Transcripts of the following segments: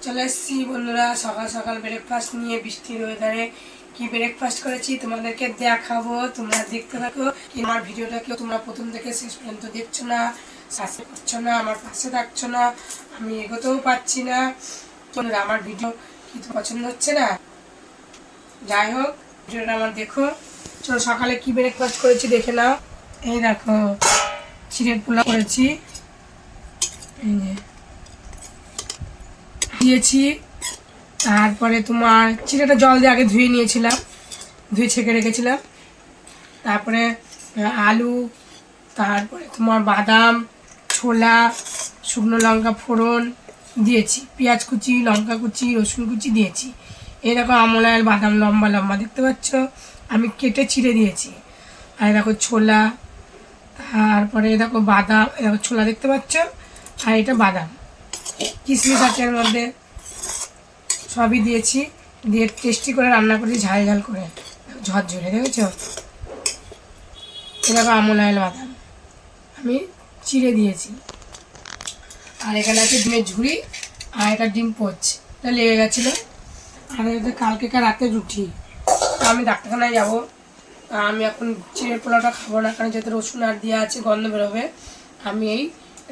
চলে এসেছি বন্ধুরা সকাল সকাল ব্রেকফাস্ট নিয়ে। বৃষ্টির ওয়েদারে কি ব্রেকফাস্ট করেছি তোমাদেরকে দেখাবো, তোমরা দেখতে থাকো। আমার ভিডিওটাকেও তোমরা প্রথম থেকে শেষ পর্যন্ত দেখছো না, সাবস্ক্রাইব করছো না, আমার পাশে থাকছো না, আমি এগোতেও পারছি না। তোমরা আমার ভিডিও কি পছন্দ হচ্ছে না? যাই হোক, ভিডিওটা আমার দেখো। চলো সকালে কি ব্রেকফাস্ট করেছি দেখে নাও। এই দেখো, চিড়ের পোলাও করেছি, এই যে দিয়েছি। তারপরে তোমার চিড়েটা জল দিয়ে আগে ধুয়ে নিয়েছিলাম, ধুয়ে ছেঁকে রেখেছিলাম। তারপরে আলু, তারপরে তোমার বাদাম, ছোলা, শুকনো লঙ্কা ফোড়ন দিয়েছি, পেঁয়াজ কুচি, লঙ্কা কুচি, রসুন কুচি দিয়েছি। এই দেখো আমলাইল বাদাম লম্বা লম্বা দেখতে পাচ্ছ, আমি কেটে চিড়ে দিয়েছি। আর দেখো ছোলা, তারপরে দেখো বাদাম, দেখো ছোলা দেখতে পাচ্ছ, আর এটা বাদাম, কিশমিশ আছে এর মধ্যে, সবই দিয়েছি। দিয়ে টেস্টি করে রান্না করেছি, ঝাল ঝাল করে, ঝরঝরে দেখেছ। এরকম আমলাইল বাদাম আমি চিড়ে দিয়েছি। আর এখানে আছে ডিমের ঝুড়ি, আর একটা ডিম পোচ, এটা লেগে গেছিলো। আর এটা কালকেকার রাতে রুটি। আমি ডাক্তারখানায় যাবো, আমি এখন চিড়ের পোলাওটা খাবো না, কারণ যেহেতু রসুন আর দেওয়া আছে গন্ধ বেরোবে। আমি এই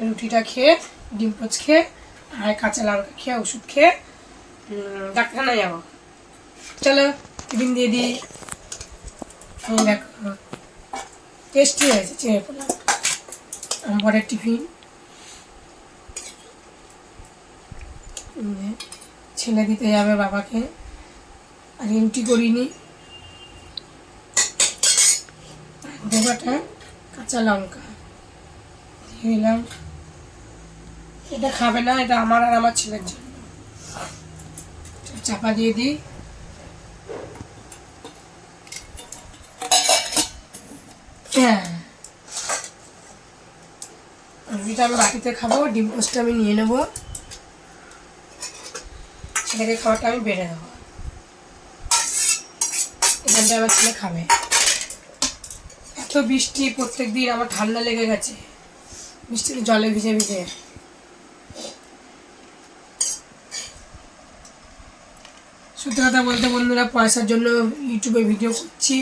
রুটিটা খেয়ে, ডিম পোচ খেয়ে, আর কাঁচা লঙ্কা খেয়ে, ওষুধ খেয়ে ডাক্তারখানায় যাবো। চলো টিফিন দিয়ে দিই। দেখো টেস্টি হয়েছে চিড়ের পোলাও। পরের টিফিন ছেলে দিতে যাবে বাবাকে। আর রুটি করিনি, দেবাটা কাঁচা লঙ্কা দিয়ে দিলাম। এটা খাবে না, এটা আমার আর আমার ছেলের জন্য। চাপা দিয়ে দিই। হ্যাঁ, রুটিটা আমি বাটিতে খাবো, ডিম পোস্টটা আমি নিয়ে নেবো, ছেলেকে খাওয়াটা আমি বেড়ে দেবো। এখানটা আমার ছেলে খাবে। এত বৃষ্টি প্রত্যেক দিন, আমার ঠান্ডা লেগে গেছে বৃষ্টিতে জলে ভিজে ভিজে। সত্যি কথা বলতে বন্ধুরা, পয়সার জন্য ইউটিউবে ভিডিও করছি,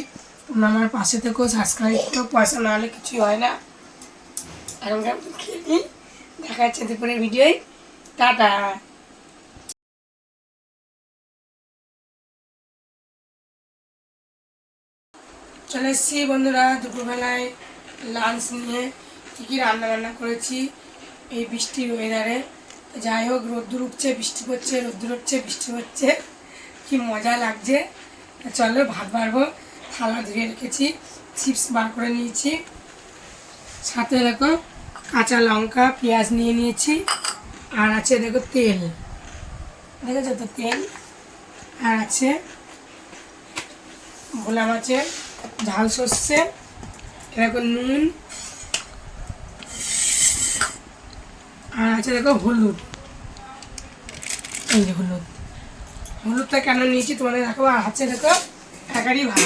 তোমরা আমার পাশে থেকেও সাবস্ক্রাইব করো, পয়সা না হলে কিছুই হয় না। আর আমরা খেয়ে দেখা যাচ্ছে দুপুরের ভিডিওয়। টাটা। চলে এসেছি বন্ধুরা দুপুরবেলায় লাঞ্চ নিয়ে। কী কী রান্না করেছি এই বৃষ্টির ওয়েদারে। যাই হোক, রোদ্দুর উঠছে, বৃষ্টি পড়ছে, রোদ্দুর উঠছে, বৃষ্টি হচ্ছে, কি মজা লাগছে। চলো ভাত বাড়বো, থালা ধুয়ে রেখেছি, চিপস বার করে নিয়েছি, সাথে দেখো কাঁচা লঙ্কা পেঁয়াজ নিয়ে নিয়েছি, আর আছে দেখো তেল, দেখেছো তো তেল, আর আছে ভোলা মাছের ঝাল সর্ষে, এরকম নুন, আর আছে দেখো হলুদ। এই যে হলুদটা কেন নিয়েছি তোমাদের দেখো। আর আছে দেখো একারি ভাত।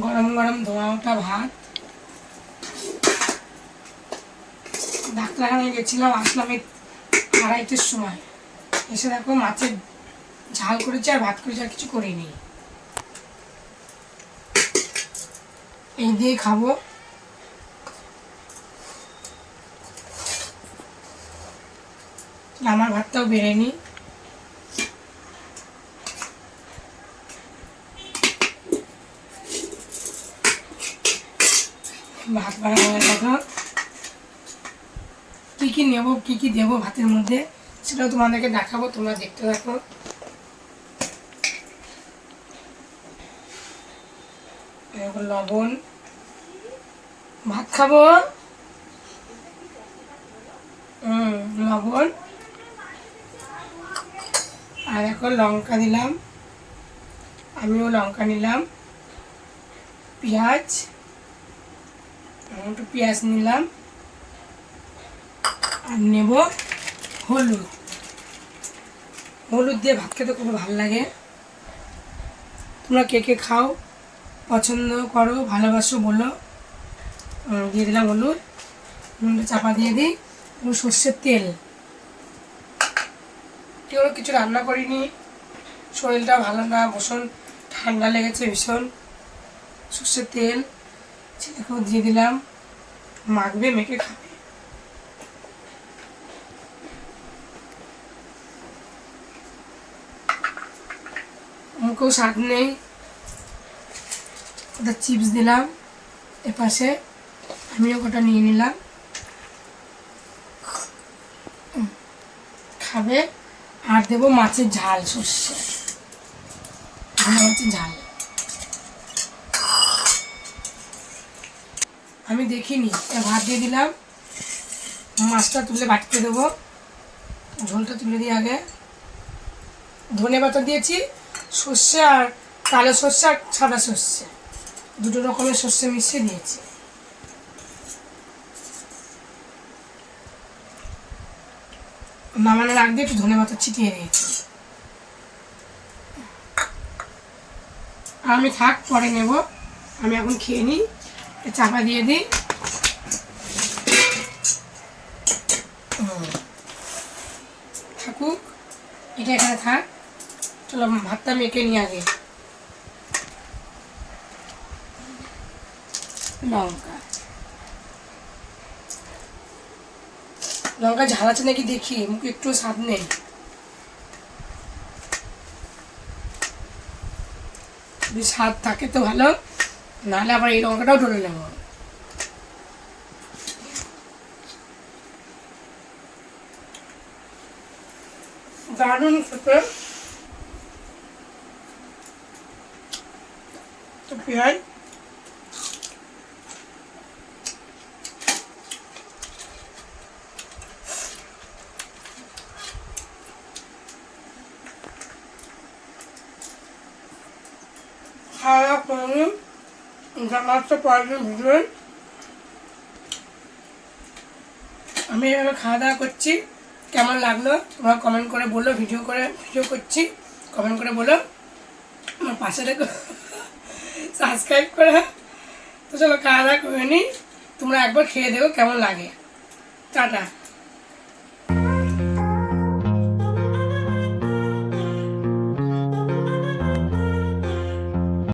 গরম গরম ধোয়া ওঠা ভাত। ডাক্তারখানায় গেছিলাম, আসলাম এই 2:30টার সময়। এসে দেখো মাছের ঝাল করেছি আর ভাত করেছি, আর কিছু করিনি। এই দিয়ে খাবো। আমার ভাতটাও বেড়েনি। ভাত বাড়া হয়ে দেখো কী কী নেবো, কী কী দেবো ভাতের মধ্যে, সেটাও তোমাদেরকে দেখাবো, তোমরা দেখতে থাকো। লবণ, ভাত খাবো, লবণ, আর এখন লঙ্কা দিলাম, আমিও লঙ্কা নিলাম, পেঁয়াজ, একটু পেঁয়াজ নিলাম, আর নেব হলুদ, হলুদ দিয়ে ভাত খেতে খুব ভালো লাগে। তোমরা কে কে খাও, পছন্দ করো, ভালোবাসো বলো। দিয়ে দিলাম হলুদ, নুনটা চাপা দিয়ে দিই। এবং সর্ষের তেল, কেউ কিছু রান্না করিনি, শরীরটা ভালো না, ভীষণ ঠান্ডা লেগেছে ভীষণ। সর্ষের তেল ছেলেকেও দিয়ে দিলাম, মাখবে, মেখে খাবে। মুখেও স্বাদ নেই। ওটা চিপস দিলাম এপাশে, আমিও ওটা নিয়ে নিলাম, খাবে। আর দেবো মাছের ঝাল, সর্ষে মাছের ঝাল। আমি দেখিনি, ভাত দিয়ে দিলাম, মাছটা তুলে বাটিতে দেবো। ঝোলটা তুলে দিই আগে। ধনে পাতা দিয়েছি, সর্ষে আর কালো সর্ষে আর সাদা সর্ষে, দুটো রকমের সর্ষে মিশিয়ে দিয়েছি। নামানোর আগে একটু ধনে পাতা ছিটিয়ে দিয়েছি। আর আমি থাক, পরে নেব, আমি এখন খেয়ে নিই। চাপা দিয়ে দিই। থাকুক, এটা এখানে থাক। চলো ভাতটা মেখে নিই আগে। লঙ্কা, লঙ্কা ঝাল আছে নাকি দেখি, মুখে একটু স্বাদ নেই। যদি স্বাদ থাকে তো ভালো, নাহলে আবার এই লঙ্কাটাও ঢেলে নেব। দারুণ খেতে। তো পেঁয়াজ, খাওয়া করে নিন, মাছটা পরের দিন ভিজবেন। আমি এভাবে খাওয়া দাওয়া করছি, কেমন লাগলো তোমরা কমেন্ট করে বলো। ভিডিও করছি, কমেন্ট করে বলো। আমার পাশে দেখো, সাবস্ক্রাইব করে। তো চলো খাওয়া দাওয়া করে নিই, তোমরা একবার খেয়ে দেখো কেমন লাগে। টাটা।